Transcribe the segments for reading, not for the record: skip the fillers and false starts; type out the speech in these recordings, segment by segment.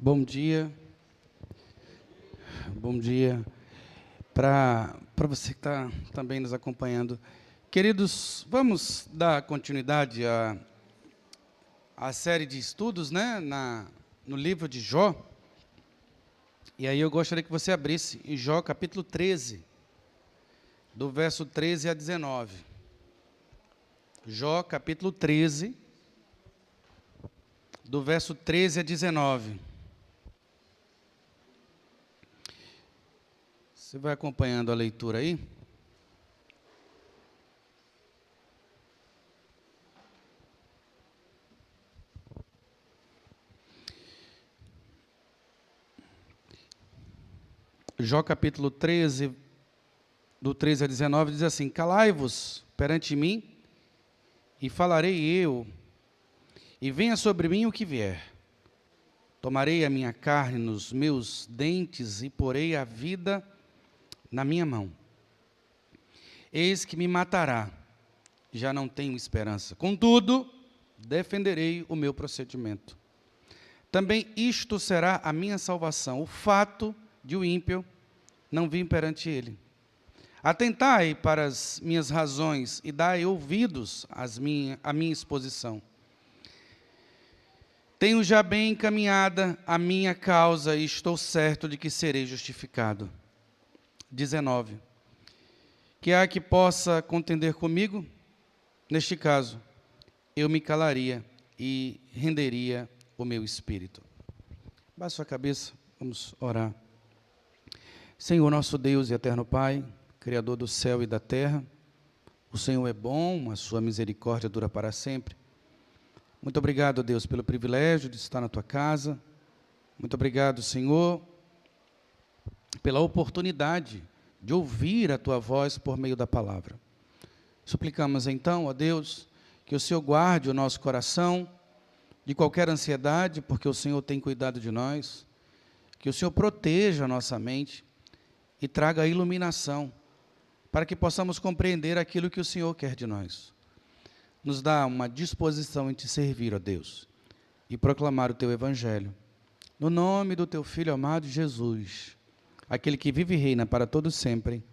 Bom dia. Bom dia para você que está também nos acompanhando. Queridos, vamos dar continuidade à série de estudos, né, no livro de Jó. E aí eu gostaria que você abrisse em Jó capítulo 13, do verso 13 a 19. Jó capítulo 13, do verso 13 a 19. Você vai acompanhando a leitura aí? Jó capítulo 13, do 13 a 19, diz assim: Calai-vos perante mim, e falarei eu, e venha sobre mim o que vier. Tomarei a minha carne nos meus dentes, e porei a vida na minha mão. Eis que me matará, já não tenho esperança. Contudo, defenderei o meu procedimento. Também isto será a minha salvação, o fato de o ímpio não vir perante ele. Atentai para as minhas razões e dai ouvidos à minha exposição. Tenho já bem encaminhada a minha causa e estou certo de que serei justificado. 19. Que há que possa contender comigo? Neste caso, eu me calaria e renderia o meu espírito. Baixe sua cabeça, vamos orar. Senhor, nosso Deus e eterno Pai, Criador do céu e da terra, o Senhor é bom, a sua misericórdia dura para sempre. Muito obrigado, Deus, pelo privilégio de estar na tua casa. Muito obrigado, Senhor, pela oportunidade de ouvir a tua voz por meio da palavra. Suplicamos então, ó Deus, que o Senhor guarde o nosso coração de qualquer ansiedade, porque o Senhor tem cuidado de nós, que o Senhor proteja a nossa mente e traga a iluminação, para que possamos compreender aquilo que o Senhor quer de nós. Nos dá uma disposição em te servir, ó Deus, e proclamar o teu evangelho. No nome do teu Filho amado Jesus, aquele que vive e reina para todos sempre.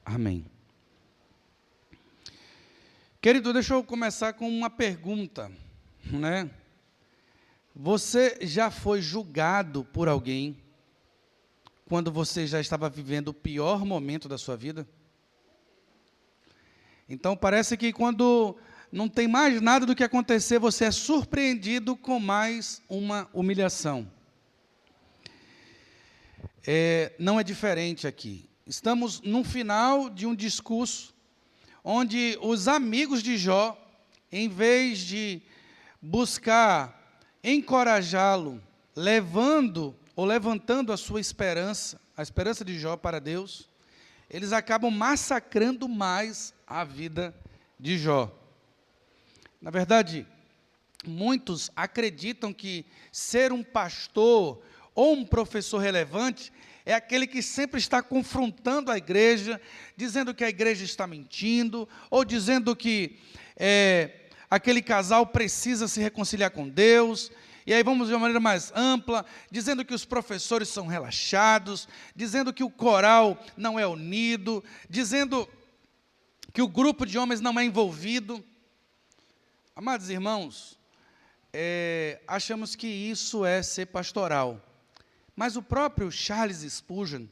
Amém. Querido, deixa eu começar com uma pergunta, né? Você já foi julgado por alguém quando você já estava vivendo o pior momento da sua vida? Então parece que quando não tem mais nada do que acontecer, você é surpreendido com mais uma humilhação. Não é diferente aqui. Estamos no final de um discurso onde os amigos de Jó, em vez de buscar encorajá-lo, levantando a sua esperança, a esperança de Jó para Deus, eles acabam massacrando mais a vida de Jó. Na verdade, muitos acreditam que ser um pastor ou um professor relevante é aquele que sempre está confrontando a igreja, dizendo que a igreja está mentindo, ou dizendo que aquele casal precisa se reconciliar com Deus. E aí vamos de uma maneira mais ampla, dizendo que os professores são relaxados, dizendo que o coral não é unido, dizendo que o grupo de homens não é envolvido. Amados irmãos, achamos que isso é ser pastoral. Mas o próprio Charles Spurgeon,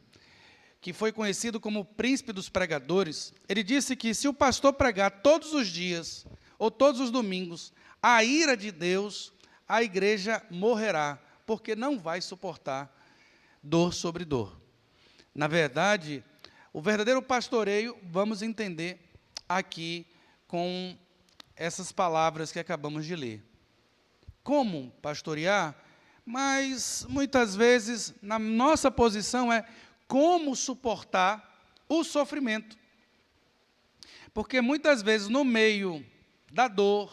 que foi conhecido como o príncipe dos pregadores, ele disse que se o pastor pregar todos os dias, ou todos os domingos, a ira de Deus, a igreja morrerá, porque não vai suportar dor sobre dor. Na verdade, o verdadeiro pastoreio, vamos entender aqui com essas palavras que acabamos de ler. Como pastorear? Mas, muitas vezes, na nossa posição é como suportar o sofrimento. Porque, muitas vezes, no meio da dor,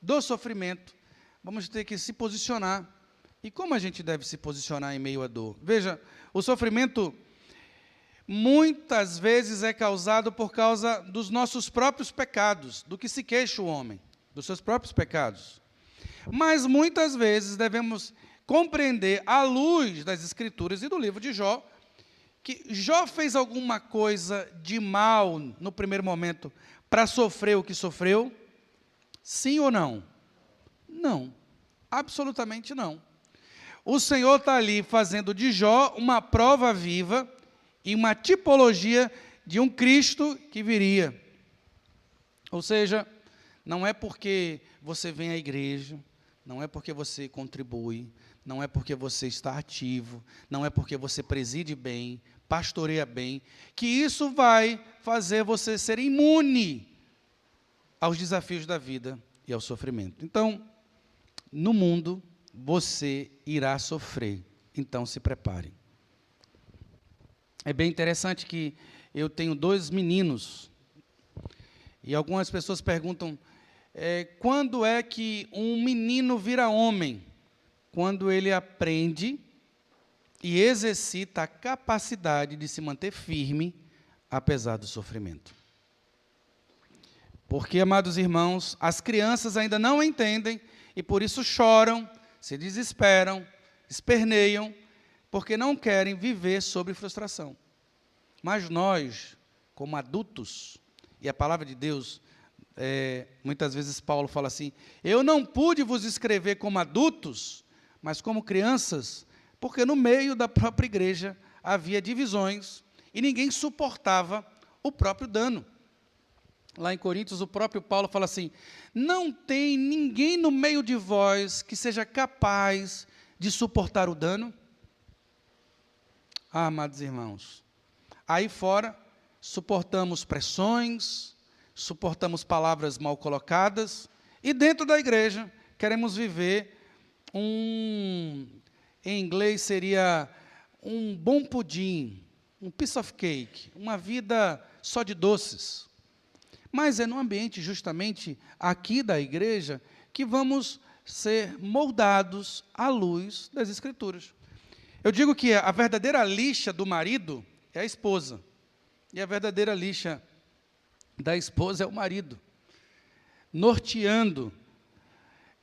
do sofrimento, vamos ter que se posicionar. E como a gente deve se posicionar em meio à dor? Veja, o sofrimento, muitas vezes, é causado por causa dos nossos próprios pecados, do que se queixa o homem, dos seus próprios pecados. Mas, muitas vezes, devemos compreender, à luz das Escrituras e do livro de Jó, que Jó fez alguma coisa de mal no primeiro momento para sofrer o que sofreu? Sim ou não? Não, absolutamente não. O Senhor está ali fazendo de Jó uma prova viva e uma tipologia de um Cristo que viria. Ou seja, não é porque você vem à igreja, não é porque você contribui, não é porque você está ativo, não é porque você preside bem, pastoreia bem, que isso vai fazer você ser imune aos desafios da vida e ao sofrimento. Então, no mundo, você irá sofrer, então se prepare. É bem interessante que eu tenho 2 meninos, e algumas pessoas perguntam, quando é que um menino vira homem? Quando ele aprende e exercita a capacidade de se manter firme, apesar do sofrimento. Porque, amados irmãos, as crianças ainda não entendem, e por isso choram, se desesperam, esperneiam, porque não querem viver sob frustração. Mas nós, como adultos, e a palavra de Deus, muitas vezes Paulo fala assim, eu não pude vos escrever como adultos, mas como crianças, porque no meio da própria igreja havia divisões, e ninguém suportava o próprio dano. Lá em Coríntios, o próprio Paulo fala assim, não tem ninguém no meio de vós que seja capaz de suportar o dano? Ah, amados irmãos, aí fora, suportamos pressões, suportamos palavras mal colocadas, e dentro da igreja, queremos viver em inglês seria um bom pudim, um piece of cake, uma vida só de doces. Mas é no ambiente, justamente, aqui da igreja, que vamos ser moldados à luz das Escrituras. Eu digo que a verdadeira lixa do marido é a esposa, e a verdadeira lixa da esposa é o marido, norteando.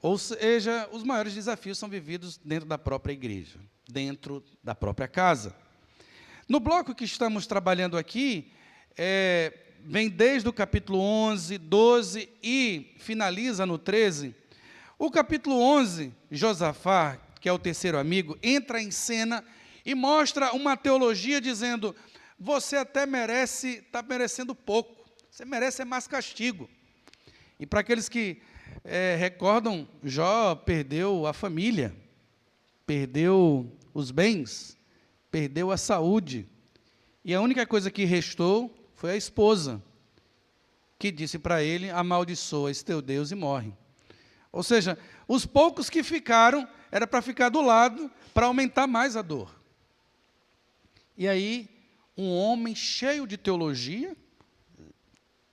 Ou seja, os maiores desafios são vividos dentro da própria igreja, dentro da própria casa. No bloco que estamos trabalhando aqui, vem desde o capítulo 11, 12 e finaliza no 13. O capítulo 11, Josafá, que é o terceiro amigo, entra em cena e mostra uma teologia dizendo, você até merece, está merecendo pouco, você merece mais castigo. E para aqueles que recordam, Jó perdeu a família, perdeu os bens, perdeu a saúde, e a única coisa que restou foi a esposa, que disse para ele, amaldiçoa esse teu Deus e morre. Ou seja, os poucos que ficaram, era para ficar do lado, para aumentar mais a dor. E aí, um homem cheio de teologia,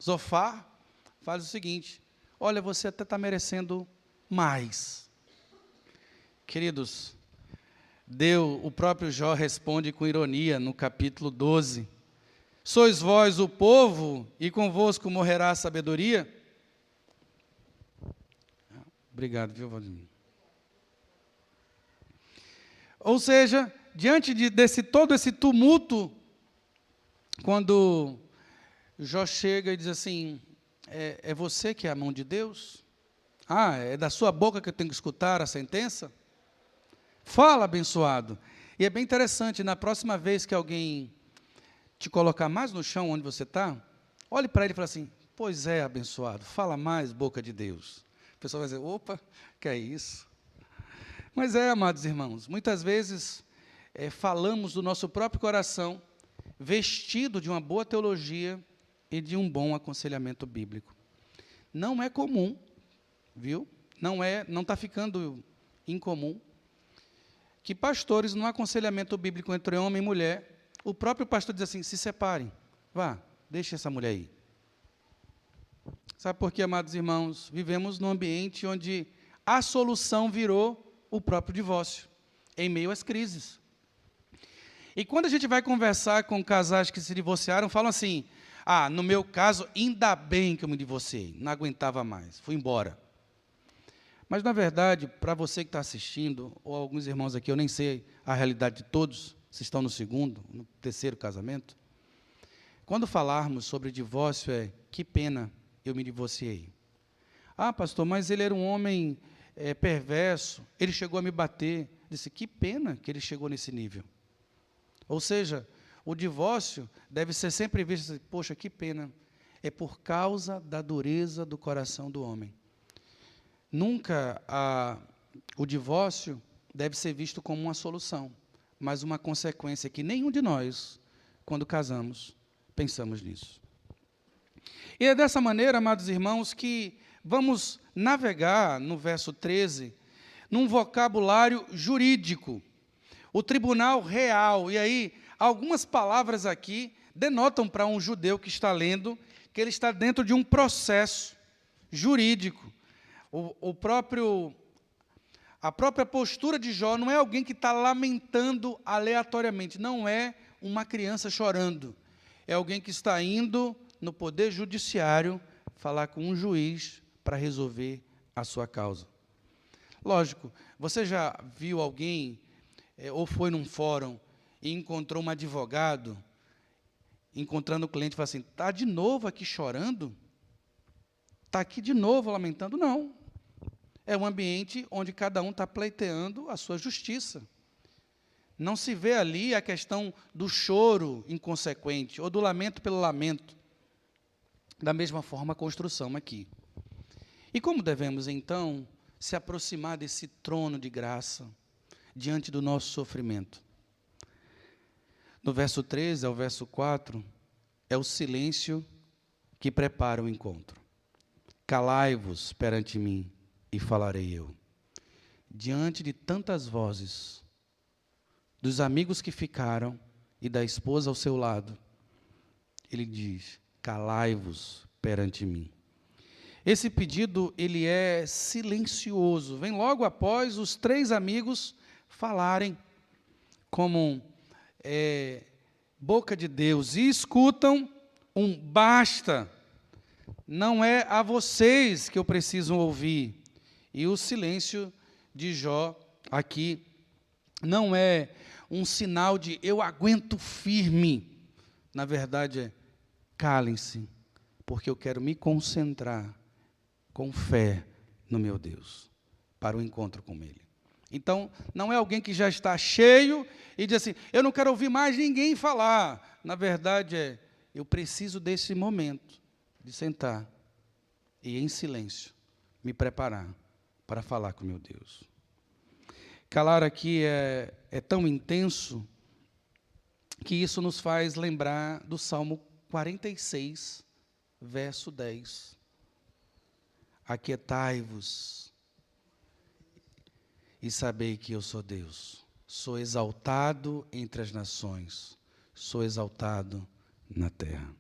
Zofar, faz o seguinte, olha, você até está merecendo mais. Queridos, o próprio Jó responde com ironia no capítulo 12, sois vós o povo, e convosco morrerá a sabedoria? Obrigado, viu, Valdemir? Ou seja, diante todo esse tumulto, quando Jó chega e diz assim, é você que é a mão de Deus? Ah, é da sua boca que eu tenho que escutar a sentença? Fala, abençoado. E é bem interessante, na próxima vez que alguém te colocar mais no chão onde você está, olhe para ele e fala assim, pois é, abençoado, fala mais, boca de Deus. A pessoa vai dizer, opa, que é isso? Mas amados irmãos, muitas vezes falamos do nosso próprio coração, vestido de uma boa teologia e de um bom aconselhamento bíblico. Não é comum, viu? Não está ficando incomum, que pastores, no aconselhamento bíblico entre homem e mulher, o próprio pastor diz assim, se separem, vá, deixe essa mulher aí. Sabe por quê, amados irmãos? Vivemos num ambiente onde a solução virou o próprio divórcio, em meio às crises. E quando a gente vai conversar com casais que se divorciaram, falam assim, no meu caso, ainda bem que eu me divorciei, não aguentava mais, fui embora. Mas, na verdade, para você que está assistindo, ou alguns irmãos aqui, eu nem sei a realidade de todos, se estão no segundo, no terceiro casamento, quando falarmos sobre divórcio, que pena, eu me divorciei. Ah, pastor, mas ele era um homem perverso, ele chegou a me bater. Disse, que pena que ele chegou nesse nível. Ou seja, o divórcio deve ser sempre visto assim, poxa, que pena. É por causa da dureza do coração do homem. Nunca o divórcio deve ser visto como uma solução, mas uma consequência que nenhum de nós, quando casamos, pensamos nisso. E é dessa maneira, amados irmãos, que vamos navegar no verso 13, num vocabulário jurídico, o tribunal real. E aí, algumas palavras aqui denotam para um judeu que está lendo que ele está dentro de um processo jurídico. A própria postura de Jó não é alguém que está lamentando aleatoriamente, não é uma criança chorando, é alguém que está indo no poder judiciário falar com um juiz para resolver a sua causa. Lógico, você já viu alguém, ou foi num fórum e encontrou um advogado, encontrando o cliente e fala assim, está de novo aqui chorando? Está aqui de novo lamentando? Não. É um ambiente onde cada um está pleiteando a sua justiça. Não se vê ali a questão do choro inconsequente, ou do lamento pelo lamento. Da mesma forma, a construção aqui. E como devemos, então, se aproximar desse trono de graça, diante do nosso sofrimento? No verso 13 ao verso 4, é o silêncio que prepara o encontro. Calai-vos perante mim, e falarei eu. Diante de tantas vozes, dos amigos que ficaram e da esposa ao seu lado, ele diz, calai-vos perante mim. Esse pedido, ele é silencioso, vem logo após os 3 amigos falarem como boca de Deus, e escutam um basta, não é a vocês que eu preciso ouvir. E o silêncio de Jó aqui não é um sinal de eu aguento firme. Na verdade é, calem-se, porque eu quero me concentrar com fé no meu Deus, para o encontro com Ele. Então, não é alguém que já está cheio e diz assim, eu não quero ouvir mais ninguém falar. Na verdade é, eu preciso desse momento de sentar e em silêncio me preparar para falar com meu Deus. Calar aqui é tão intenso que isso nos faz lembrar do Salmo 46, verso 10. Aquietai-vos e sabei que eu sou Deus. Sou exaltado entre as nações, sou exaltado na terra.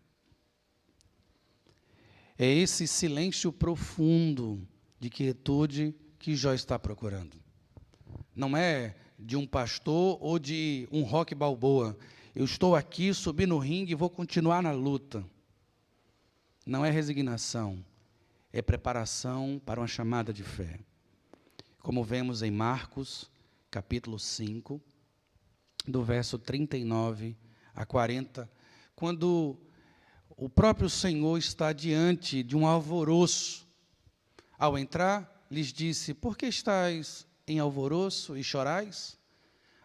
É esse silêncio profundo de quietude que Jó está procurando. Não é de um pastor ou de um Rocky Balboa. Eu estou aqui, subi no ringue e vou continuar na luta. Não é resignação, é preparação para uma chamada de fé. Como vemos em Marcos, capítulo 5, do verso 39 a 40, quando o próprio Senhor está diante de um alvoroço. Ao entrar, lhes disse, por que estáis em alvoroço e chorais?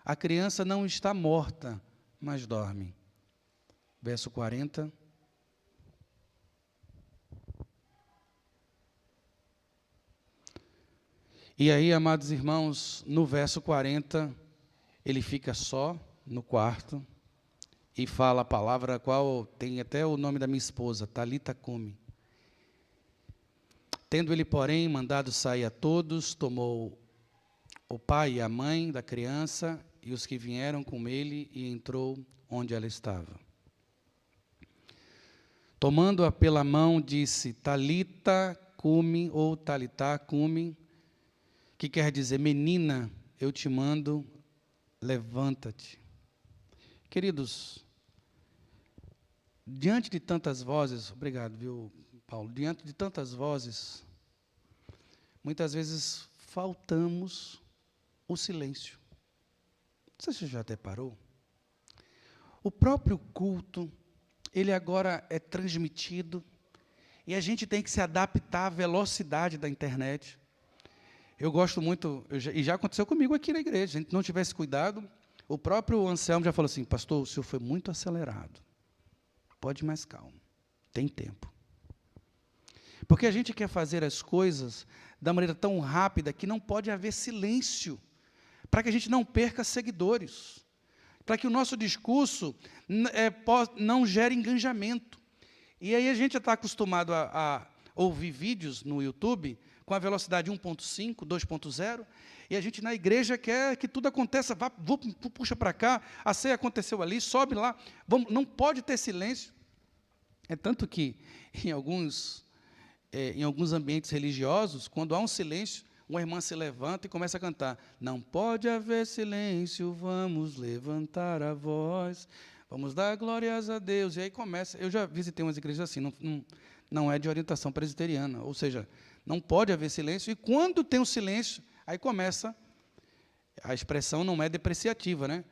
A criança não está morta, mas dorme. Verso 40. E aí, amados irmãos, no verso 40, ele fica só no quarto e fala a palavra a qual tem até o nome da minha esposa, Talita Cumi. Tendo ele, porém, mandado sair a todos, tomou o pai e a mãe da criança e os que vieram com ele e entrou onde ela estava. Tomando-a pela mão, disse, Talita Cumi, ou Talitá Cumi, que quer dizer, menina, eu te mando, levanta-te. Queridos, diante de tantas vozes, obrigado, viu, Paulo? Diante de tantas vozes, muitas vezes faltamos o silêncio. Você já reparou? O próprio culto, ele agora é transmitido, e a gente tem que se adaptar à velocidade da internet. Eu gosto muito, e já aconteceu comigo aqui na igreja, se a gente não tivesse cuidado, o próprio Anselmo já falou assim, pastor, o senhor foi muito acelerado. Pode ir mais calmo, tem tempo. Porque a gente quer fazer as coisas da maneira tão rápida que não pode haver silêncio, para que a gente não perca seguidores, para que o nosso discurso não gere engajamento. E aí a gente está acostumado a ouvir vídeos no YouTube com a velocidade 1.5, 2.0, e a gente na igreja quer que tudo aconteça, puxa para cá, a ceia aconteceu ali, sobe lá, não pode ter silêncio. É tanto que em alguns ambientes religiosos, quando há um silêncio, uma irmã se levanta e começa a cantar, não pode haver silêncio, vamos levantar a voz, vamos dar glórias a Deus. E aí começa, eu já visitei umas igrejas assim, não é de orientação presbiteriana, ou seja, não pode haver silêncio, e quando tem um silêncio, aí começa, a expressão não é depreciativa, né?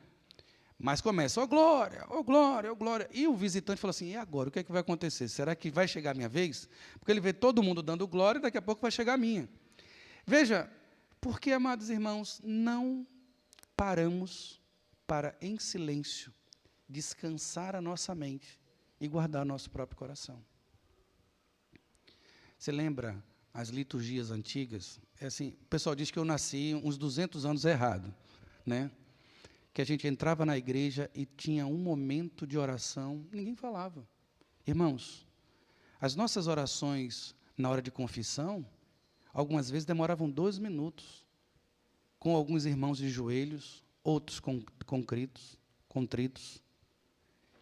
Mas começa, ó glória, ó glória, ó glória. E o visitante fala assim, e agora, o que é que vai acontecer? Será que vai chegar a minha vez? Porque ele vê todo mundo dando glória, e daqui a pouco vai chegar a minha. Veja, porque, amados irmãos, não paramos para, em silêncio, descansar a nossa mente e guardar nosso próprio coração. Você lembra as liturgias antigas? É assim, o pessoal diz que eu nasci uns 200 anos errado, né? Que a gente entrava na igreja e tinha um momento de oração, ninguém falava. Irmãos, as nossas orações na hora de confissão, algumas vezes demoravam 2 minutos, com alguns irmãos de joelhos, outros contritos,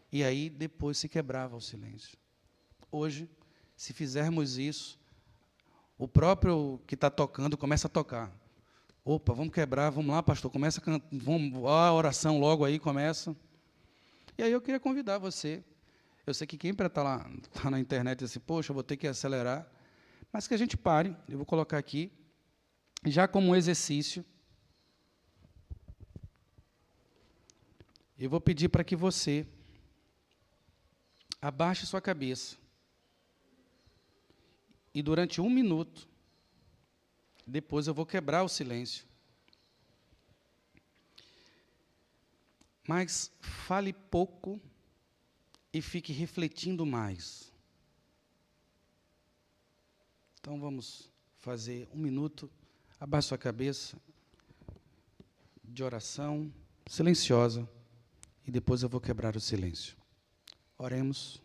e aí depois se quebrava o silêncio. Hoje, se fizermos isso, o próprio que está tocando começa a tocar. Opa, vamos quebrar, vamos lá, pastor, começa a oração logo aí, começa. E aí eu queria convidar você, eu sei que quem está lá, está na internet, diz assim, poxa, eu vou ter que acelerar, mas que a gente pare, eu vou colocar aqui, já como um exercício, eu vou pedir para que você abaixe sua cabeça, e durante 1 minuto, depois eu vou quebrar o silêncio. Mas fale pouco e fique refletindo mais. Então vamos fazer 1 minuto, abaixe sua cabeça, de oração silenciosa, e depois eu vou quebrar o silêncio. Oremos.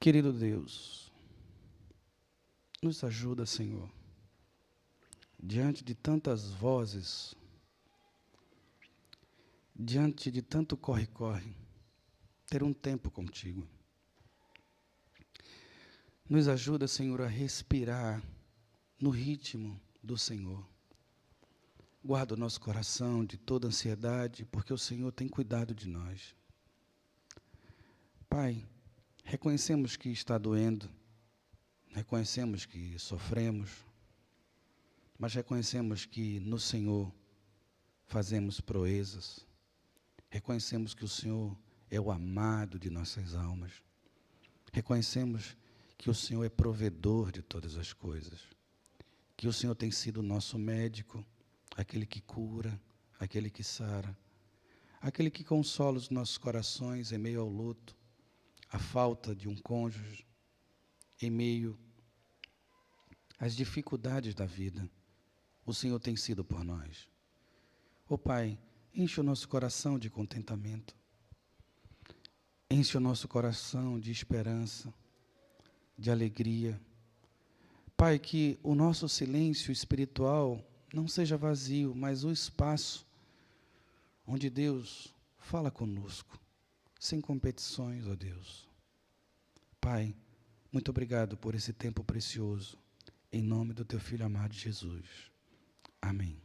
Querido Deus, nos ajuda, Senhor, diante de tantas vozes, diante de tanto corre-corre, ter um tempo contigo. Nos ajuda, Senhor, a respirar no ritmo do Senhor. Guarda o nosso coração de toda ansiedade, porque o Senhor tem cuidado de nós. Pai, reconhecemos que está doendo, reconhecemos que sofremos, mas reconhecemos que no Senhor fazemos proezas, reconhecemos que o Senhor é o amado de nossas almas, reconhecemos que o Senhor é provedor de todas as coisas, que o Senhor tem sido o nosso médico, aquele que cura, aquele que sara, aquele que consola os nossos corações em meio ao luto, a falta de um cônjuge, em meio as dificuldades da vida, o Senhor tem sido por nós. Ó Pai, enche o nosso coração de contentamento, enche o nosso coração de esperança, de alegria. Pai, que o nosso silêncio espiritual não seja vazio, mas o espaço onde Deus fala conosco, sem competições, ó Deus. Pai, muito obrigado por esse tempo precioso, em nome do Teu Filho amado Jesus. Amém.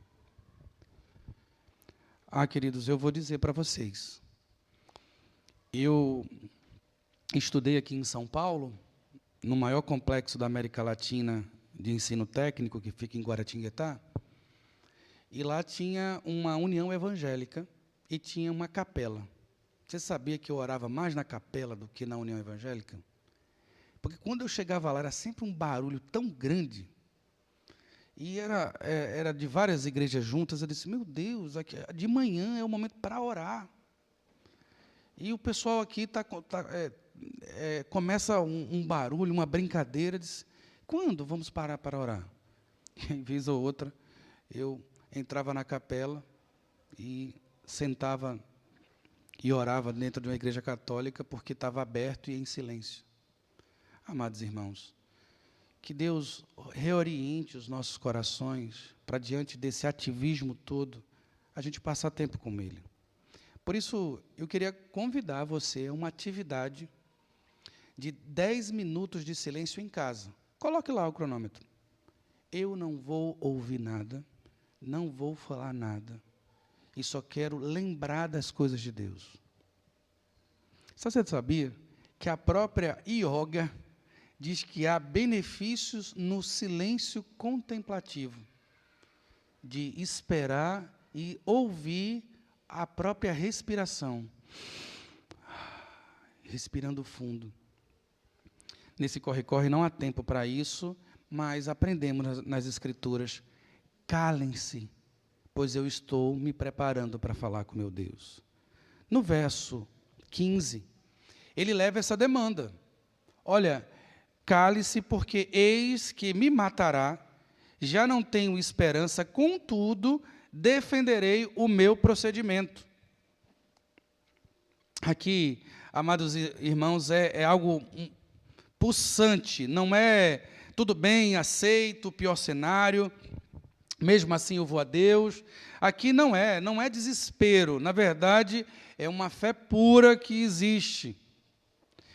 Queridos, eu vou dizer para vocês, eu estudei aqui em São Paulo, no maior complexo da América Latina de ensino técnico, que fica em Guaratinguetá, e lá tinha uma união evangélica e tinha uma capela. Você sabia que eu orava mais na capela do que na união evangélica? Porque quando eu chegava lá, era sempre um barulho tão grande, e era de várias igrejas juntas. Eu disse, meu Deus, aqui, de manhã é o momento para orar. E o pessoal aqui começa um barulho, uma brincadeira. Disse, quando vamos parar para orar? E, vez ou outra, eu entrava na capela e sentava e orava dentro de uma igreja católica, porque estava aberto e em silêncio. Amados irmãos, que Deus reoriente os nossos corações para, diante desse ativismo todo, a gente passar tempo com Ele. Por isso, eu queria convidar você a uma atividade de 10 minutos de silêncio em casa. Coloque lá o cronômetro. Eu não vou ouvir nada, não vou falar nada, e só quero lembrar das coisas de Deus. Você sabia que a própria yoga diz que há benefícios no silêncio contemplativo, de esperar e ouvir a própria respiração, respirando fundo. Nesse corre-corre não há tempo para isso, mas aprendemos nas Escrituras, calem-se, pois eu estou me preparando para falar com meu Deus. No verso 15, ele leva essa demanda. Olha, cale-se, porque eis que me matará, já não tenho esperança, contudo, defenderei o meu procedimento. Aqui, amados irmãos, é algo pulsante, não é tudo bem, aceito o pior cenário, mesmo assim eu vou a Deus. Aqui não é desespero, na verdade, é uma fé pura que existe.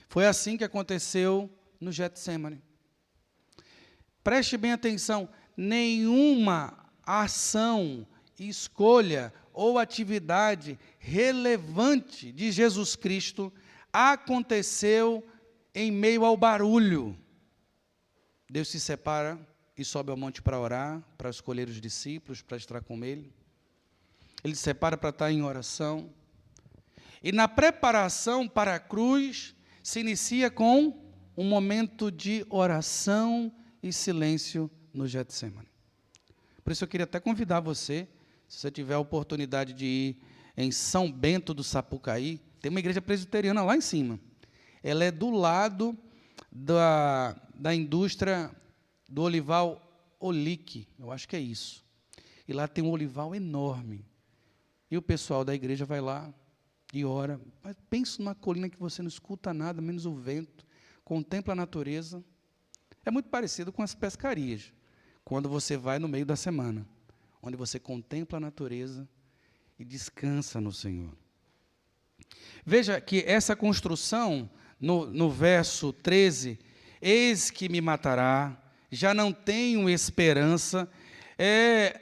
Foi assim que aconteceu no Getsemane. Preste bem atenção, nenhuma ação, escolha ou atividade relevante de Jesus Cristo aconteceu em meio ao barulho. Deus se separa e sobe ao monte para orar, para escolher os discípulos, para estar com Ele. Ele se separa para estar em oração. E na preparação para a cruz, se inicia com um momento de oração e silêncio no Getsemane. Por isso eu queria até convidar você, se você tiver a oportunidade de ir em São Bento do Sapucaí, tem uma igreja presbiteriana lá em cima. Ela é do lado da indústria do olival Olique, eu acho que é isso. E lá tem um olival enorme. E o pessoal da igreja vai lá e ora. Mas pensa numa colina que você não escuta nada, menos o vento, contempla a natureza. É muito parecido com as pescarias, quando você vai no meio da semana, onde você contempla a natureza e descansa no Senhor. Veja que essa construção, no verso 13, eis que me matará, já não tenho esperança, é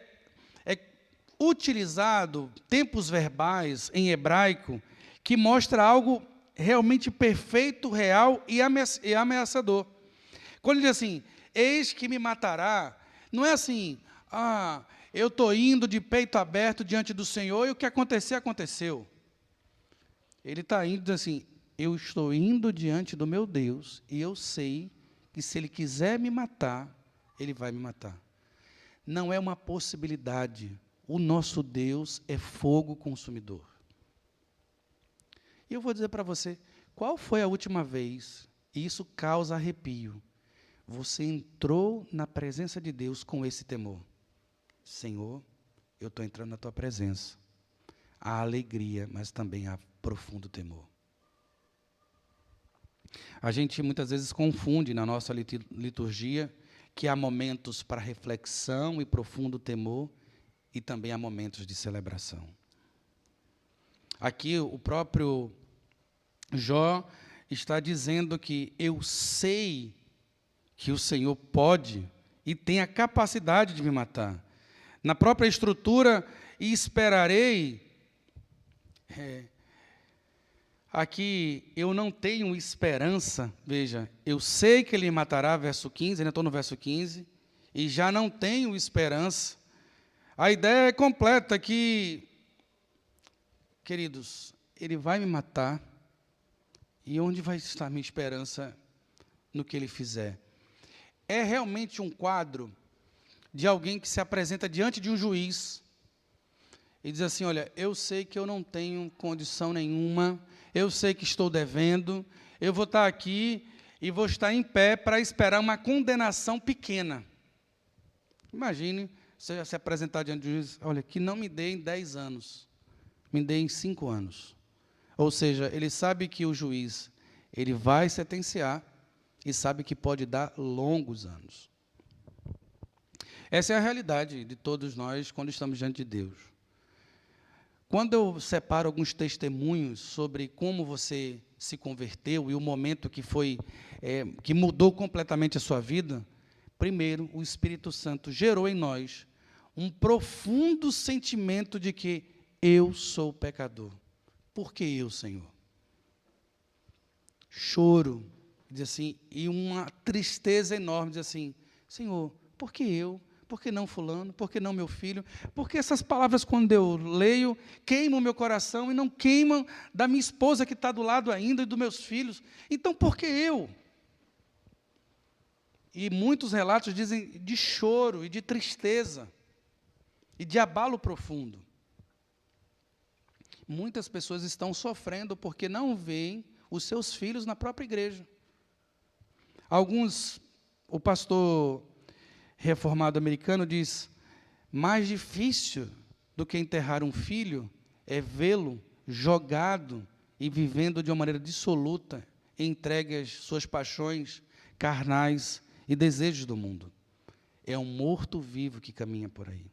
utilizado tempos verbais em hebraico que mostra algo realmente perfeito, real e ameaçador. Quando ele diz assim, eis que me matará, não é assim, eu estou indo de peito aberto diante do Senhor e o que acontecer, aconteceu. Ele está indo assim, eu estou indo diante do meu Deus e eu sei que se Ele quiser me matar, Ele vai me matar. Não é uma possibilidade. O nosso Deus é fogo consumidor. E eu vou dizer para você, qual foi a última vez, e isso causa arrepio, você entrou na presença de Deus com esse temor. Senhor, eu estou entrando na tua presença. Há alegria, mas também há profundo temor. A gente muitas vezes confunde na nossa liturgia que há momentos para reflexão e profundo temor e também há momentos de celebração. Aqui o próprio Jó está dizendo que eu sei que o Senhor pode e tem a capacidade de me matar. Na própria estrutura, e esperarei. Aqui eu não tenho esperança, veja, eu sei que ele me matará, verso 15, ainda estou no verso 15, e já não tenho esperança. A ideia é completa que, queridos, ele vai me matar, e onde vai estar a minha esperança no que ele fizer? É realmente um quadro de alguém que se apresenta diante de um juiz e diz assim, olha, eu sei que eu não tenho condição nenhuma, eu sei que estou devendo, eu vou estar aqui e vou estar em pé para esperar uma condenação pequena. Imagine você se apresentar diante do juiz, olha, que não me dê em 10 anos, me dê em 5 anos. Ou seja, ele sabe que o juiz, ele vai sentenciar e sabe que pode dar longos anos. Essa é a realidade de todos nós quando estamos diante de Deus. Quando eu separo alguns testemunhos sobre como você se converteu e o momento que foi, que mudou completamente a sua vida, primeiro, o Espírito Santo gerou em nós um profundo sentimento de que eu sou pecador. Por que eu, Senhor? Choro, diz assim, e uma tristeza enorme, diz assim, Senhor, por que eu? Por que não fulano? Por que não meu filho? Porque essas palavras, quando eu leio, queimam o meu coração e não queimam da minha esposa que está do lado ainda e dos meus filhos. Então, por que eu? E muitos relatos dizem de choro e de tristeza e de abalo profundo. Muitas pessoas estão sofrendo porque não veem os seus filhos na própria igreja. O pastor reformado americano diz, mais difícil do que enterrar um filho é vê-lo jogado e vivendo de uma maneira dissoluta, entregue às suas paixões carnais e desejos do mundo. É um morto-vivo que caminha por aí.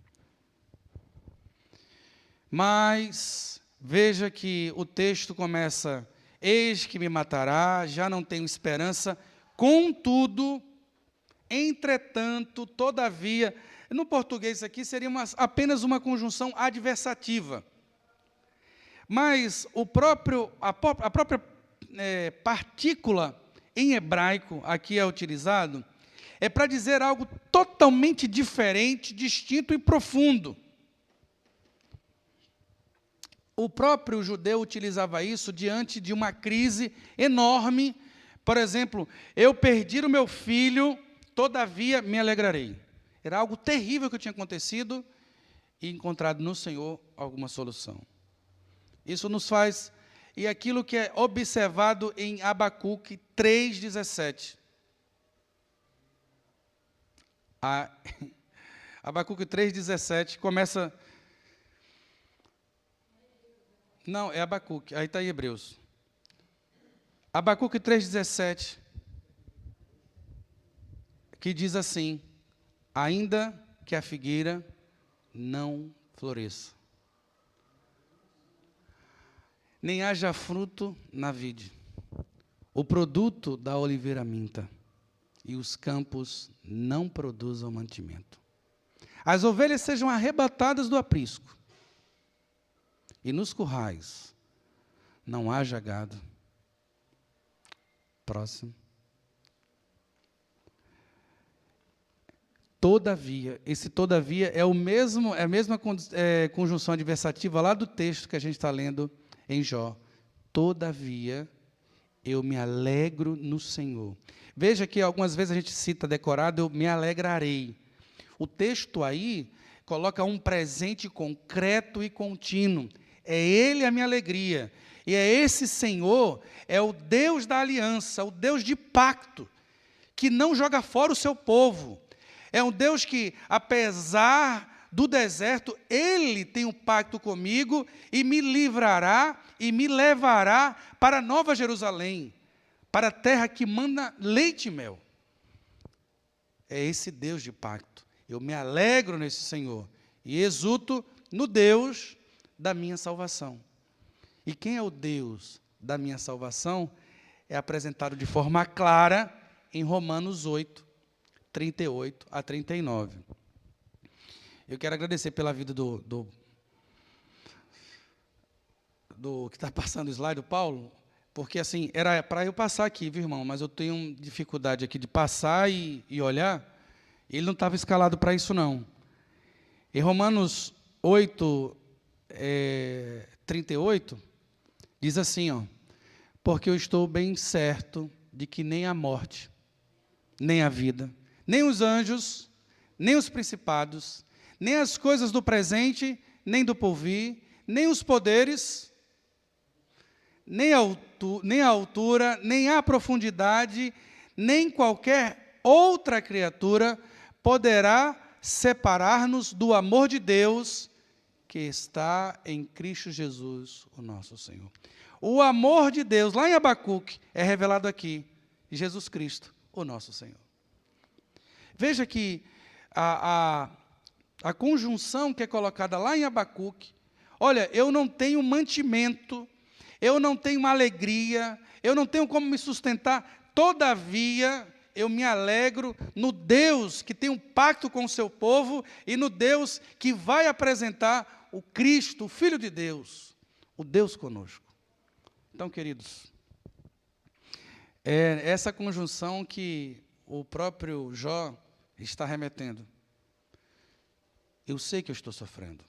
Mas veja que o texto começa, eis que me matará, já não tenho esperança, contudo, entretanto, todavia, no português aqui seria apenas uma conjunção adversativa. Mas a própria partícula em hebraico aqui é utilizado, é para dizer algo totalmente diferente, distinto e profundo. O próprio judeu utilizava isso diante de uma crise enorme. Por exemplo, eu perdi o meu filho, todavia me alegrarei. Era algo terrível que tinha acontecido e encontrado no Senhor alguma solução. Isso nos faz, e aquilo que é observado em Abacuque 3,17. Abacuque 3,17 começa... Não, é Abacuque, aí está em Hebreus. Abacuque 3,17, que diz assim, ainda que a figueira não floresça, nem haja fruto na vide, o produto da oliveira minta, e os campos não produzam mantimento. As ovelhas sejam arrebatadas do aprisco, e nos currais não haja gado. Próximo. Todavia, esse todavia é a mesma conjunção adversativa lá do texto que a gente está lendo em Jó. Todavia, eu me alegro no Senhor. Veja que algumas vezes a gente cita decorado, eu me alegrarei. O texto aí coloca um presente concreto e contínuo. É Ele a minha alegria. E é esse Senhor, é o Deus da aliança, o Deus de pacto, que não joga fora o seu povo. É um Deus que, apesar do deserto, Ele tem um pacto comigo e me livrará e me levará para Nova Jerusalém, para a terra que manda leite e mel. É esse Deus de pacto. Eu me alegro nesse Senhor e exulto no Deus da minha salvação. E quem é o Deus da minha salvação é apresentado de forma clara em Romanos 8, 38 a 39. Eu quero agradecer pela vida do que está passando o slide, do Paulo, porque assim, era para eu passar aqui, viu, irmão, mas eu tenho dificuldade aqui de passar e olhar. Ele não estava escalado para isso, não. Em Romanos 8, 38, diz assim, ó, porque eu estou bem certo de que nem a morte, nem a vida, nem os anjos, nem os principados, nem as coisas do presente, nem do porvir, nem os poderes, nem a altura, nem a profundidade, nem qualquer outra criatura poderá separar-nos do amor de Deus que está em Cristo Jesus, o nosso Senhor. O amor de Deus, lá em Abacuque, é revelado aqui, Jesus Cristo, o nosso Senhor. Veja que a conjunção que é colocada lá em Abacuque, olha, eu não tenho mantimento, eu não tenho alegria, eu não tenho como me sustentar, todavia eu me alegro no Deus que tem um pacto com o seu povo e no Deus que vai apresentar o Cristo, o Filho de Deus, o Deus conosco. Então, queridos, é essa conjunção que o próprio Jó está remetendo. Eu sei que eu estou sofrendo.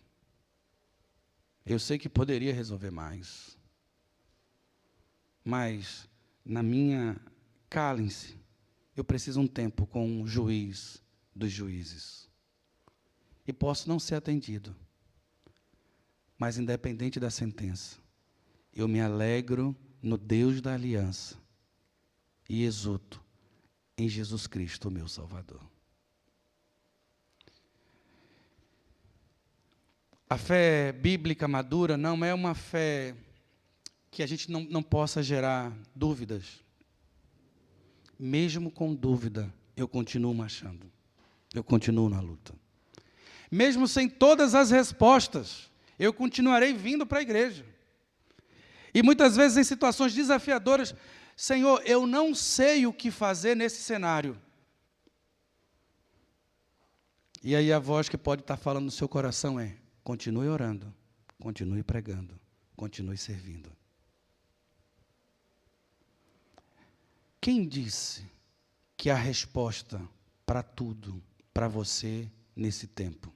Eu sei que poderia resolver mais. Mas, na minha cálice, eu preciso um tempo com um juiz dos juízes. E posso não ser atendido. Mas, independente da sentença, eu me alegro no Deus da aliança e exulto em Jesus Cristo, o meu Salvador. A fé bíblica madura não é uma fé que a gente não possa gerar dúvidas. Mesmo com dúvida, eu continuo marchando. Eu continuo na luta. Mesmo sem todas as respostas, eu continuarei vindo para a igreja. E muitas vezes em situações desafiadoras, Senhor, eu não sei o que fazer nesse cenário. E aí a voz que pode estar falando no seu coração é: continue orando, continue pregando, continue servindo. Quem disse que a resposta para tudo, para você, nesse tempo?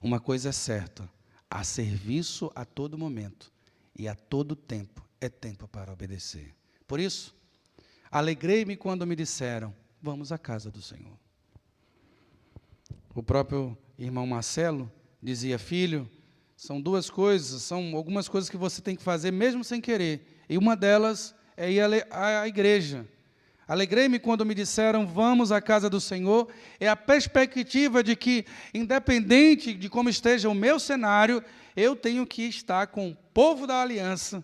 Uma coisa é certa, há serviço a todo momento e a todo tempo é tempo para obedecer. Por isso, alegrei-me quando me disseram, vamos à casa do Senhor. O próprio irmão Marcelo dizia, filho, são duas coisas, são algumas coisas que você tem que fazer mesmo sem querer. E uma delas é ir à igreja. Alegrei-me quando me disseram, vamos à casa do Senhor. É a perspectiva de que, independente de como esteja o meu cenário, eu tenho que estar com o povo da aliança,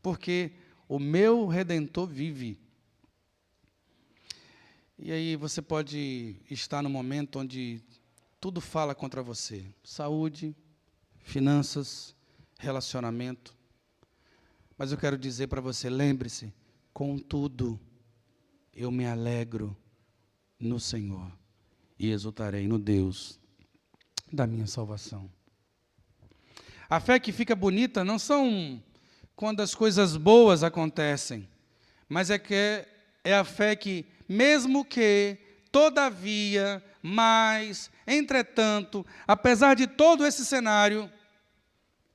porque o meu Redentor vive. E aí você pode estar no momento onde tudo fala contra você. Saúde, finanças, relacionamento. Mas eu quero dizer para você, lembre-se, contudo, eu me alegro no Senhor e exultarei no Deus da minha salvação. A fé que fica bonita não são quando as coisas boas acontecem, mas é a fé que, mesmo que, todavia, mas, entretanto, apesar de todo esse cenário,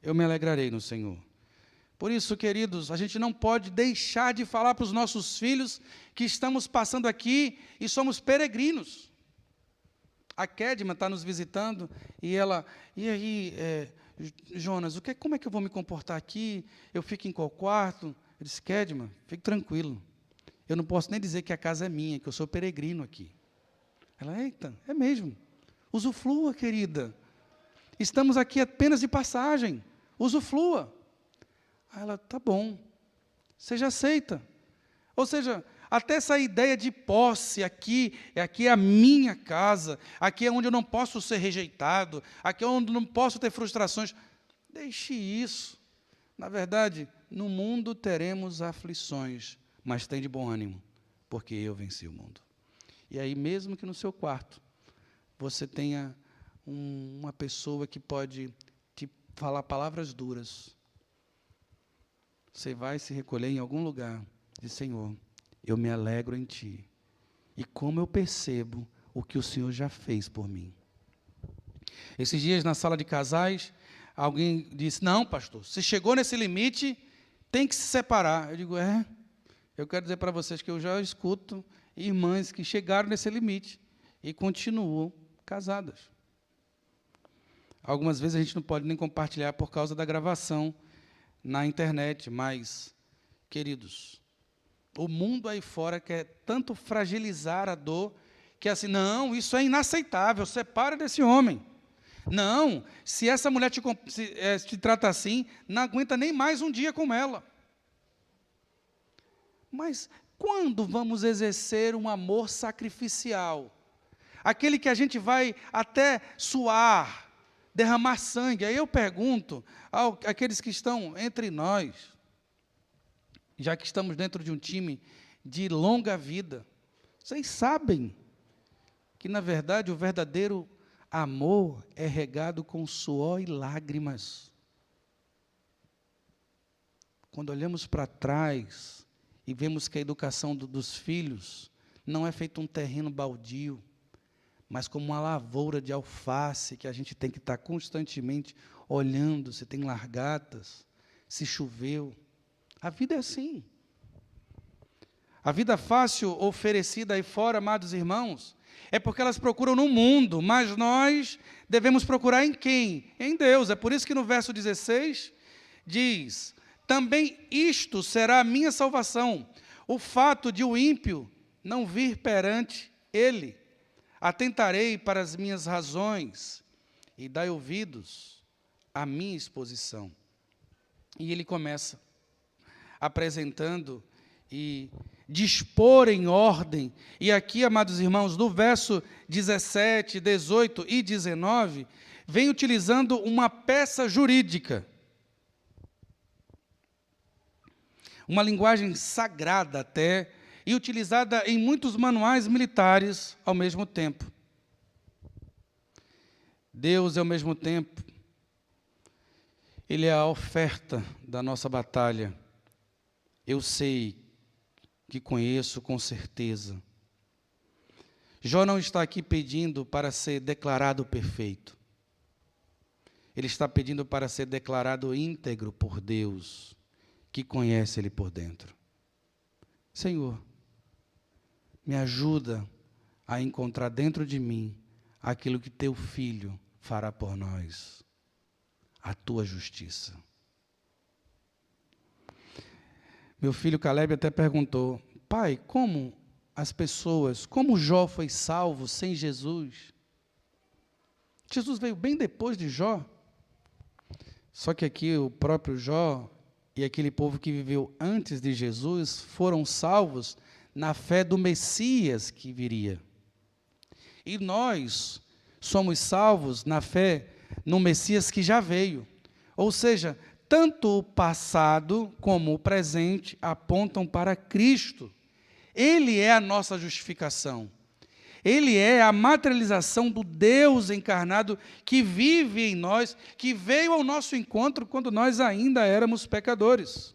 eu me alegrarei no Senhor. Por isso, queridos, a gente não pode deixar de falar para os nossos filhos que estamos passando aqui e somos peregrinos. A Kedma está nos visitando e aí, Jonas, como é que eu vou me comportar aqui? Eu fico em qual quarto? Eu disse, Kedma, fique tranquilo. eu não posso nem dizer que a casa é minha, que eu sou peregrino aqui. Ela, eita, é mesmo. Usufrua, querida. Estamos aqui apenas de passagem. Usufrua. Aí ela, tá bom. Seja aceita. Ou seja, até essa ideia de posse, aqui é a minha casa, aqui é onde eu não posso ser rejeitado, aqui é onde eu não posso ter frustrações. Deixe isso. Na verdade, no mundo teremos aflições, mas tem de bom ânimo, porque eu venci o mundo. E aí, mesmo que no seu quarto, você tenha uma pessoa que pode te falar palavras duras, você vai se recolher em algum lugar e dizer, Senhor, eu me alegro em Ti. E como eu percebo o que o Senhor já fez por mim. Esses dias, na sala de casais, alguém disse, não, pastor, se chegou nesse limite, tem que se separar. Eu digo, eu quero dizer para vocês que eu já escuto irmãs que chegaram nesse limite e continuam casadas. Algumas vezes a gente não pode nem compartilhar por causa da gravação na internet, mas, queridos, o mundo aí fora quer tanto fragilizar a dor, que é assim, não, isso é inaceitável, separa desse homem. Não, se essa mulher te trata assim, não aguenta nem mais um dia com ela. Mas quando vamos exercer um amor sacrificial? Aquele que a gente vai até suar, derramar sangue. Aí eu pergunto àqueles que estão entre nós, já que estamos dentro de um time de longa vida, vocês sabem que, na verdade, o verdadeiro amor é regado com suor e lágrimas. Quando olhamos para trás e vemos que a educação dos filhos não é feito um terreno baldio, mas como uma lavoura de alface que a gente tem que estar constantemente olhando se tem largatas, se choveu. A vida é assim. A vida fácil oferecida aí fora, amados irmãos, é porque elas procuram no mundo, mas nós devemos procurar em quem? Em Deus. É por isso que no verso 16 diz, também isto será a minha salvação, o fato de o ímpio não vir perante ele. Atentarei para as minhas razões e dai ouvidos à minha exposição. E ele começa apresentando e dispor em ordem. E aqui, amados irmãos, no verso 17, 18 e 19, vem utilizando uma peça jurídica. Uma linguagem sagrada até, e utilizada em muitos manuais militares ao mesmo tempo. Deus, ao mesmo tempo, Ele é a oferta da nossa batalha. Eu sei que conheço com certeza. Jó não está aqui pedindo para ser declarado perfeito. Ele está pedindo para ser declarado íntegro por Deus, que conhece ele por dentro. Senhor, me ajuda a encontrar dentro de mim aquilo que teu filho fará por nós, a tua justiça. Meu filho Caleb até perguntou, pai, como Jó foi salvo sem Jesus? Jesus veio bem depois de Jó. Só que aqui o próprio Jó e aquele povo que viveu antes de Jesus foram salvos na fé do Messias que viria. E nós somos salvos na fé no Messias que já veio. Ou seja, tanto o passado como o presente apontam para Cristo. Ele é a nossa justificação. Ele é a materialização do Deus encarnado que vive em nós, que veio ao nosso encontro quando nós ainda éramos pecadores.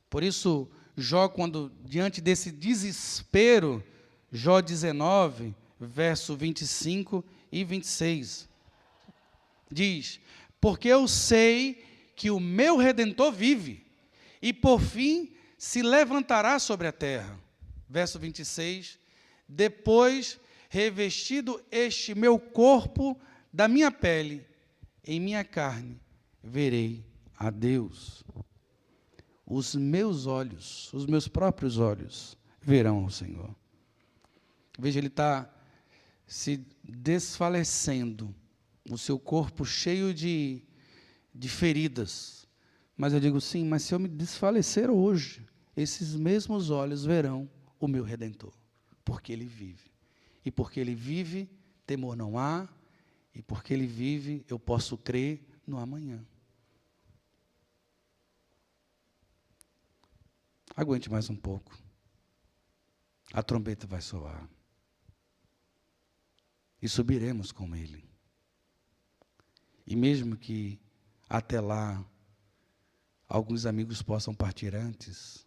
Por isso, Jó, quando diante desse desespero, Jó 19, verso 25 e 26, diz, porque eu sei que o meu Redentor vive, e por fim se levantará sobre a terra. Verso 26, depois, revestido este meu corpo da minha pele, em minha carne, verei a Deus. os meus próprios olhos, verão o Senhor. Veja, ele está se desfalecendo, o seu corpo cheio de feridas. Mas eu digo, sim, mas se eu me desfalecer hoje, esses mesmos olhos verão o meu Redentor, porque Ele vive. E porque Ele vive, temor não há, e porque Ele vive, eu posso crer no amanhã. Aguente mais um pouco. A trombeta vai soar. E subiremos com Ele. E mesmo que até lá alguns amigos possam partir antes,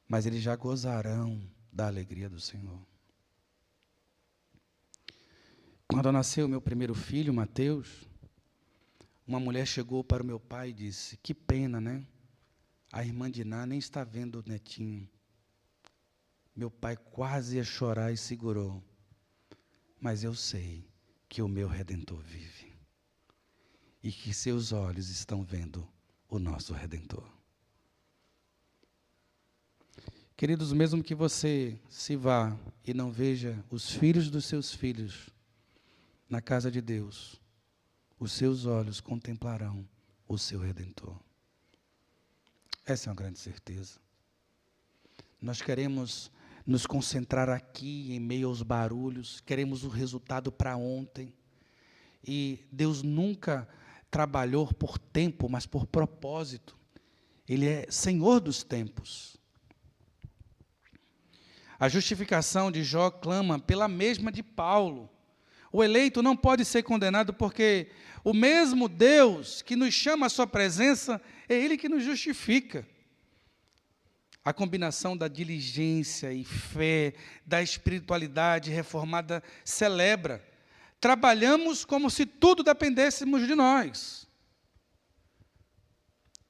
mas eles já gozarão da alegria do Senhor. Quando nasceu meu primeiro filho, Mateus, uma mulher chegou para o meu pai e disse, que pena, né? A irmã Diná nem está vendo o netinho. Meu pai quase ia chorar e segurou. Mas eu sei que o meu Redentor vive. E que seus olhos estão vendo o nosso Redentor. Queridos, mesmo que você se vá e não veja os filhos dos seus filhos na casa de Deus, os seus olhos contemplarão o seu Redentor. Essa é uma grande certeza. Nós queremos nos concentrar aqui em meio aos barulhos, queremos o resultado para ontem. E Deus nunca trabalhou por tempo, mas por propósito. Ele é Senhor dos tempos. A justificação de Jó clama pela mesma de Paulo. O eleito não pode ser condenado porque o mesmo Deus que nos chama à sua presença, é Ele que nos justifica. A combinação da diligência e fé, da espiritualidade reformada celebra. Trabalhamos como se tudo dependêssemos de nós.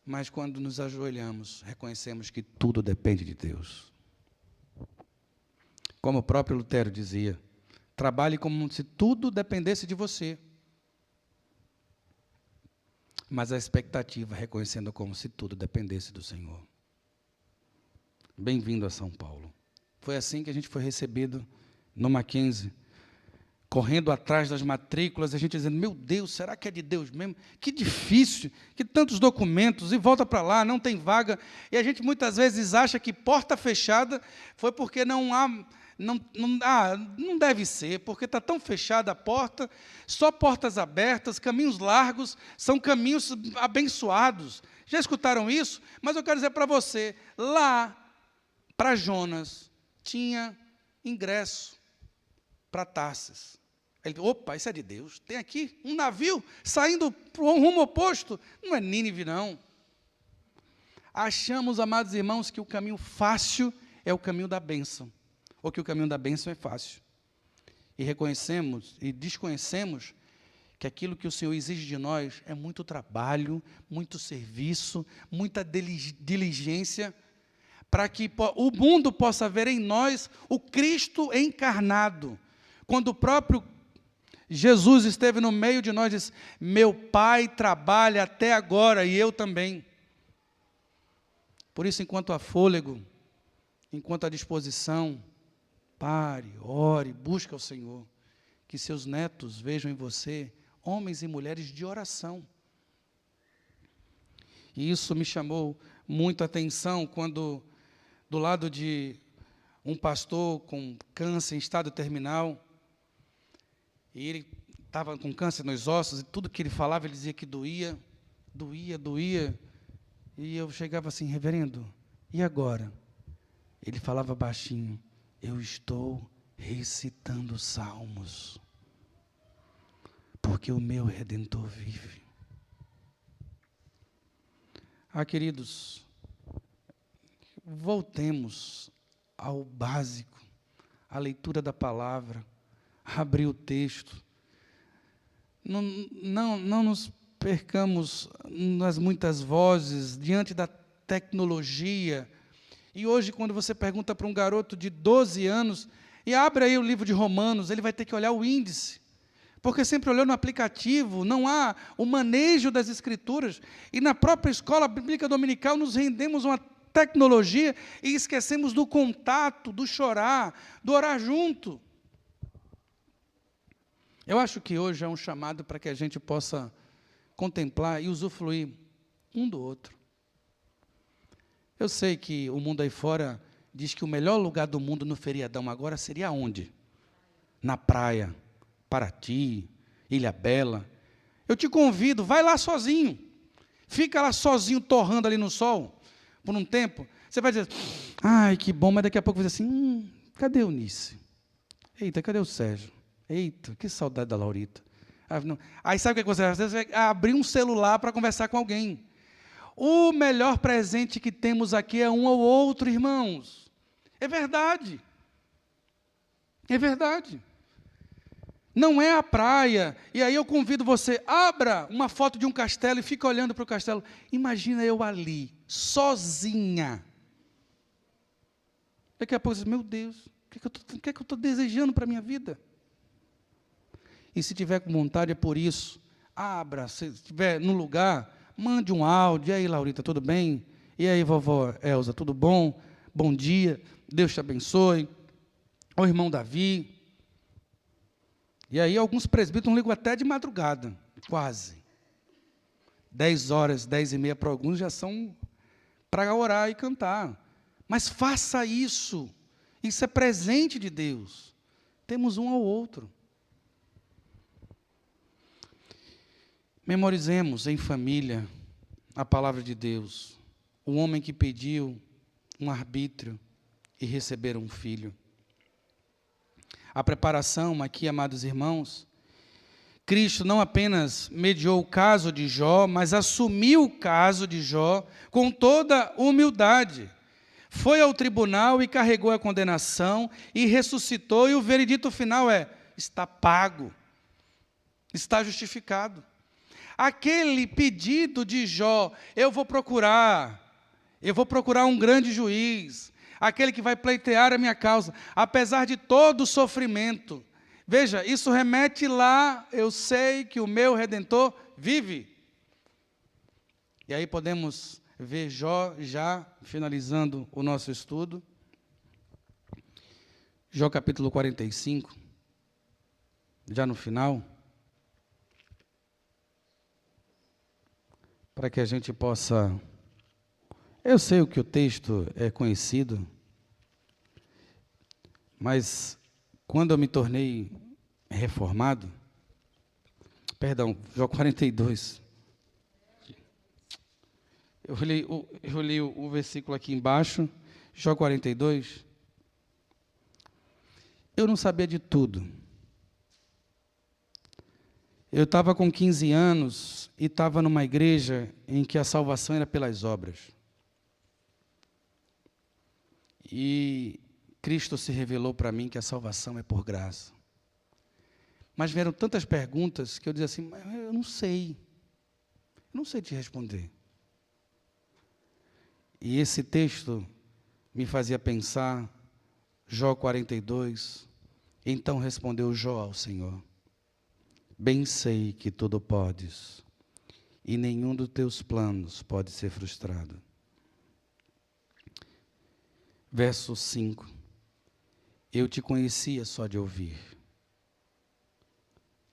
Mas quando nos ajoelhamos, reconhecemos que tudo depende de Deus. Como o próprio Lutero dizia, trabalhe como se tudo dependesse de você. Mas a expectativa, reconhecendo como se tudo dependesse do Senhor. Bem-vindo a São Paulo. Foi assim que a gente foi recebido no Mackenzie, correndo atrás das matrículas, a gente dizendo, meu Deus, será que é de Deus mesmo? Que difícil, que tantos documentos, e volta para lá, não tem vaga. E a gente muitas vezes acha que porta fechada foi porque não deve ser, porque está tão fechada a porta, só portas abertas, caminhos largos, são caminhos abençoados. Já escutaram isso? Mas eu quero dizer para você, lá, para Jonas, tinha ingresso para Tarsis. Ele, opa, isso é de Deus. Tem aqui um navio saindo para um rumo oposto. Não é Nínive, não. Achamos, amados irmãos, que o caminho fácil é o caminho da bênção. Ou que o caminho da bênção é fácil. E reconhecemos e desconhecemos que aquilo que o Senhor exige de nós é muito trabalho, muito serviço, muita diligência, para que o mundo possa ver em nós o Cristo encarnado. Quando o próprio Jesus esteve no meio de nós, disse, meu Pai trabalha até agora e eu também. Por isso, enquanto há fôlego, enquanto há disposição, pare, ore, busque ao Senhor. Que seus netos vejam em você homens e mulheres de oração. E isso me chamou muito a atenção quando, do lado de um pastor com câncer em estado terminal, e ele estava com câncer nos ossos, e tudo que ele falava, ele dizia que doía, e eu chegava assim, reverendo, e agora? Ele falava baixinho, eu estou recitando salmos, porque o meu Redentor vive. Queridos, voltemos ao básico, à leitura da palavra, abrir o texto. Não nos percamos nas muitas vozes, diante da tecnologia. E hoje, quando você pergunta para um garoto de 12 anos, e abre aí o livro de Romanos, ele vai ter que olhar o índice, Porque sempre olhou no aplicativo, não há o manejo das Escrituras. E na própria escola bíblica dominical nos rendemos a uma tecnologia e esquecemos do contato, do chorar, do orar junto. Eu acho que hoje é um chamado para que a gente possa contemplar e usufruir um do outro. Eu sei que o mundo aí fora diz que o melhor lugar do mundo no feriadão agora seria onde? Na praia, Paraty, Ilhabela. Eu te convido, vai lá sozinho. Fica lá sozinho, torrando ali no sol, por um tempo. Você vai dizer, ai, que bom, mas daqui a pouco vai dizer assim, cadê o Eunice? Eita, cadê o Sérgio? Eita, que saudade da Laurita. Aí sabe o que você vai fazer? Você vai abrir um celular para conversar com alguém. O melhor presente que temos aqui é um ao outro, irmãos. É verdade. É verdade. Não é a praia. E aí eu convido você, abra uma foto de um castelo e fica olhando para o castelo. Imagina eu ali, sozinha. Daqui a pouco você diz, meu Deus, o que é que eu estou desejando para a minha vida? E se tiver com vontade, é por isso. Abra, se estiver no lugar, mande um áudio. E aí, Laurita, tudo bem? E aí, vovó Elza, tudo bom? Bom dia, Deus te abençoe. O irmão Davi. E aí, alguns presbíteros ligam até de madrugada, quase. 10 horas, 10h30 para alguns já são para orar e cantar. Mas faça isso. Isso é presente de Deus. Temos um ao outro. Memorizemos em família a palavra de Deus. O homem que pediu um arbítrio e receber um filho. A preparação aqui, amados irmãos, Cristo não apenas mediou o caso de Jó, mas assumiu o caso de Jó com toda humildade. Foi ao tribunal e carregou a condenação e ressuscitou, e o veredito final é, está pago, está justificado. Aquele pedido de Jó, eu vou procurar um grande juiz, aquele que vai pleitear a minha causa, apesar de todo o sofrimento. Veja, isso remete lá, eu sei que o meu Redentor vive. E aí podemos ver Jó já finalizando o nosso estudo. Jó capítulo 45, já no final. Para que a gente possa... Eu sei o que o texto é conhecido, mas quando eu me tornei reformado, Jó 42, eu li o versículo aqui embaixo, Jó 42, eu não sabia de tudo. Eu estava com 15 anos e estava numa igreja em que a salvação era pelas obras. E Cristo se revelou para mim que a salvação é por graça. Mas vieram tantas perguntas que eu dizia assim, mas eu não sei te responder. E esse texto me fazia pensar, Jó 42, então respondeu Jó ao Senhor, bem sei que tudo podes, e nenhum dos teus planos pode ser frustrado. Verso 5. Eu te conhecia só de ouvir,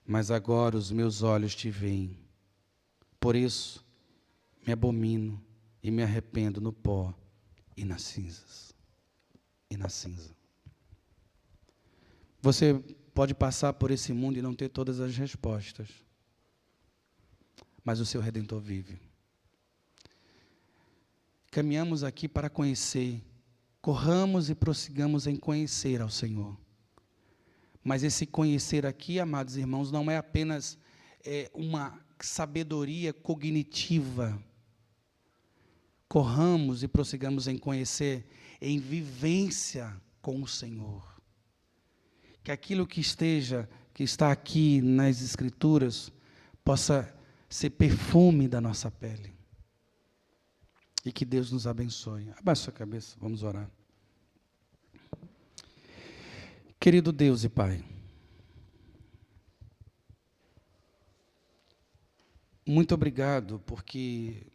mas agora os meus olhos te veem. Por isso, me abomino e me arrependo no pó e nas cinzas. E na cinza. Você pode passar por esse mundo e não ter todas as respostas, mas o seu Redentor vive. Caminhamos aqui para conhecer, corramos e prossigamos em conhecer ao Senhor. Mas esse conhecer aqui, amados irmãos, não é apenas uma sabedoria cognitiva. Corramos e prossigamos em conhecer, em vivência com o Senhor. Que aquilo que está aqui nas Escrituras, possa ser perfume da nossa pele. E que Deus nos abençoe. Abaixe sua cabeça, vamos orar. Querido Deus e Pai, muito obrigado, porque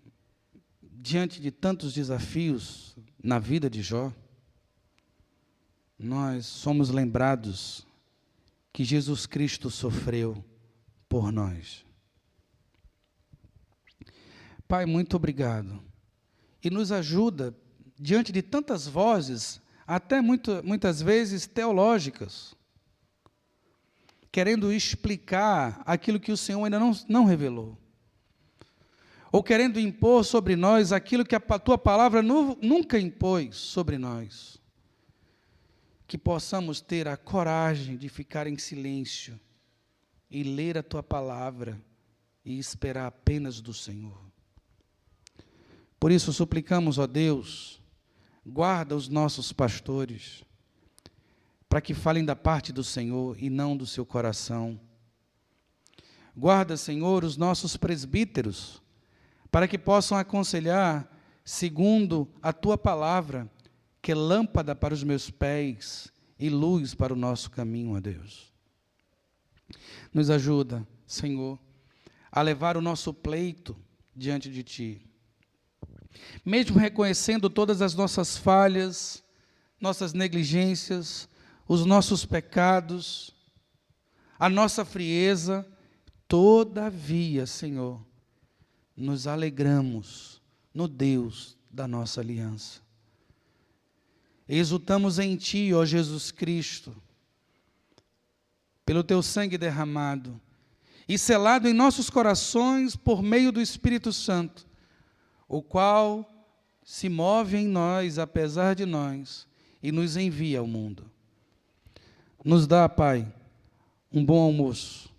diante de tantos desafios na vida de Jó, nós somos lembrados que Jesus Cristo sofreu por nós. Pai, muito obrigado. E nos ajuda, diante de tantas vozes, até muitas vezes teológicas, querendo explicar aquilo que o Senhor ainda não revelou. Ou querendo impor sobre nós aquilo que a Tua palavra nunca impôs sobre nós. Que possamos ter a coragem de ficar em silêncio e ler a Tua palavra e esperar apenas do Senhor. Por isso suplicamos, ó Deus, guarda os nossos pastores, para que falem da parte do Senhor e não do seu coração. Guarda, Senhor, os nossos presbíteros, para que possam aconselhar segundo a Tua palavra, que é lâmpada para os meus pés e luz para o nosso caminho, ó Deus. Nos ajuda, Senhor, a levar o nosso pleito diante de Ti. Mesmo reconhecendo todas as nossas falhas, nossas negligências, os nossos pecados, a nossa frieza, todavia, Senhor, nos alegramos no Deus da nossa aliança. Exultamos em Ti, ó Jesus Cristo, pelo Teu sangue derramado e selado em nossos corações por meio do Espírito Santo, o qual se move em nós, apesar de nós, e nos envia ao mundo. Nos dá, Pai, um bom almoço,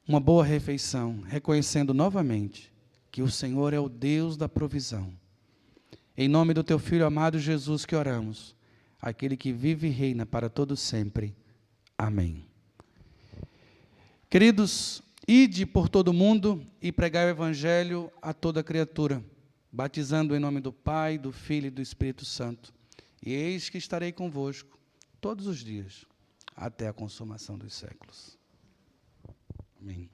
uma boa refeição, reconhecendo novamente que o Senhor é o Deus da provisão. Em nome do Teu Filho amado Jesus que oramos, aquele que vive e reina para todo sempre. Amém. Queridos, ide por todo o mundo e pregai o Evangelho a toda criatura, batizando em nome do Pai, do Filho e do Espírito Santo. E eis que estarei convosco todos os dias, até a consumação dos séculos. Amém.